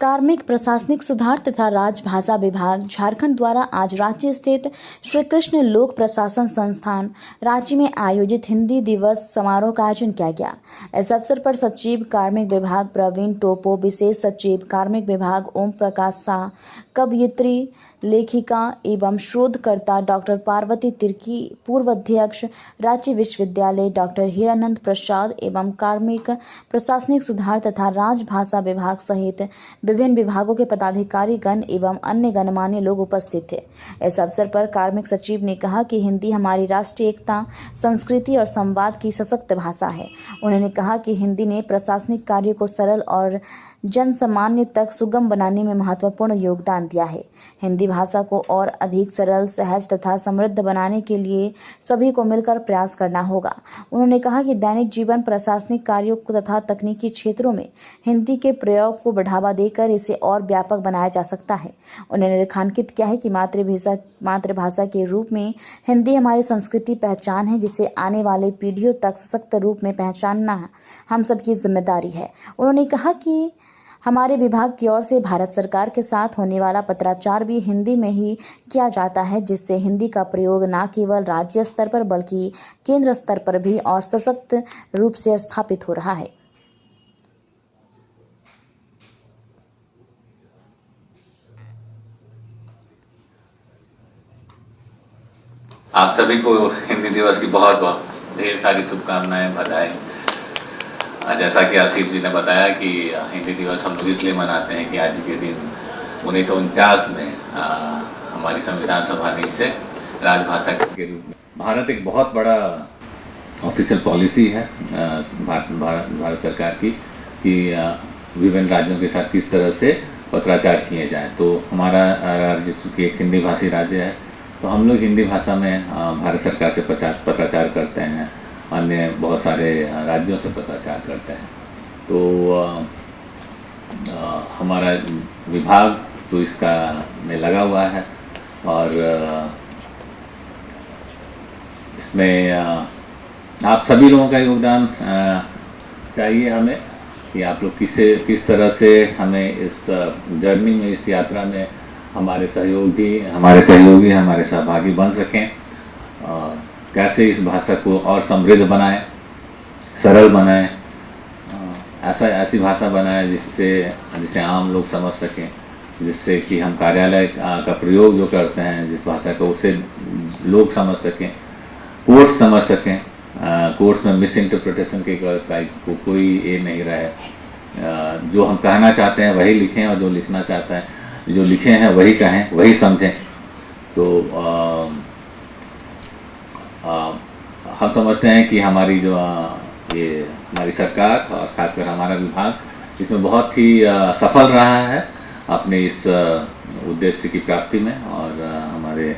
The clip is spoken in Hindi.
कार्मिक प्रशासनिक सुधार तथा राजभाषा विभाग झारखंड द्वारा आज रांची स्थित श्री कृष्ण लोक प्रशासन संस्थान रांची में आयोजित हिंदी दिवस समारोह का आयोजन किया गया। इस अवसर पर सचिव कार्मिक विभाग प्रवीण टोपो, विशेष सचिव कार्मिक विभाग ओम प्रकाश शाह, कवयित्री, लेखिका एवं शोधकर्ता डॉक्टर पार्वती तिर्की, पूर्व अध्यक्ष रांची विश्वविद्यालय डॉक्टर हीरानंद प्रसाद एवं कार्मिक प्रशासनिक सुधार तथा राजभाषा विभाग सहित विभिन्न विभागों के पदाधिकारी गण एवं अन्य गणमान्य लोग उपस्थित थे। इस अवसर पर कार्मिक सचिव ने कहा कि हिंदी हमारी राष्ट्रीय एकता, संस्कृति और संवाद की सशक्त भाषा है। उन्होंने कहा कि हिंदी ने प्रशासनिक कार्य को सरल और जनसामान्य तक सुगम बनाने में महत्वपूर्ण योगदान दिया है। हिंदी भाषा को और अधिक सरल, सहज तथा समृद्ध बनाने के लिए सभी को मिलकर प्रयास करना होगा। उन्होंने कहा कि दैनिक जीवन, प्रशासनिक कार्यों तथा तकनीकी क्षेत्रों में हिंदी के प्रयोग को बढ़ावा देकर इसे और व्यापक बनाया जा सकता है। उन्होंने रेखांकित किया है कि मातृभाषा के रूप में हिंदी हमारी संस्कृति पहचान है, जिसे आने वाले पीढ़ियों तक सशक्त रूप में पहचानना हम सबकी जिम्मेदारी है। उन्होंने कहा कि हमारे विभाग की ओर से भारत सरकार के साथ होने वाला पत्राचार भी हिंदी में ही किया जाता है, जिससे हिंदी का प्रयोग न केवल राज्य स्तर पर बल्कि केंद्र स्तर पर भी और सशक्त रूप से स्थापित हो रहा है। आप सभी को हिंदी दिवस की बहुत बहुत ढेर सारी शुभकामनाएं, बधाई। जैसा कि आसिफ जी ने बताया कि हिंदी दिवस हम लोग इसलिए मनाते हैं कि आज के दिन 1949 में हमारी संविधान सभा ने इसे राजभाषा के रूप में, भारत एक बहुत बड़ा ऑफिशियल पॉलिसी है भारत सरकार की कि विभिन्न राज्यों के साथ किस तरह से पत्राचार किए जाए। तो हमारा राज्य चूँकि एक हिंदी भाषी राज्य है, तो हम लोग हिंदी भाषा में भारत सरकार से पत्राचार करते हैं, अन्य बहुत सारे राज्यों से पत्राचार करते हैं। तो हमारा विभाग तो इसका में लगा हुआ है और इसमें आप सभी लोगों का योगदान चाहिए हमें कि आप लोग किस तरह से हमें इस जर्नी में, इस यात्रा में हमारे सहयोगी, हमारे सहभागी बन सकें। कैसे इस भाषा को और समृद्ध बनाएं, सरल बनाएं, ऐसी भाषा बनाएं जिसे आम लोग समझ सकें, जिससे कि हम कार्यालय का प्रयोग जो करते हैं जिस भाषा का, उसे लोग समझ सकें, कोर्स समझ सकें, कोर्स में मिस इंटरप्रिटेशन के कोई ये नहीं रहे। जो हम कहना चाहते हैं वही लिखें और जो लिखना चाहते हैं, जो लिखे हैं वही कहें, वही समझें। तो हम समझते हैं कि हमारी जो ये हमारी सरकार और खासकर हमारा विभाग इसमें बहुत ही सफल रहा है अपने इस उद्देश्य की प्राप्ति में। और हमारे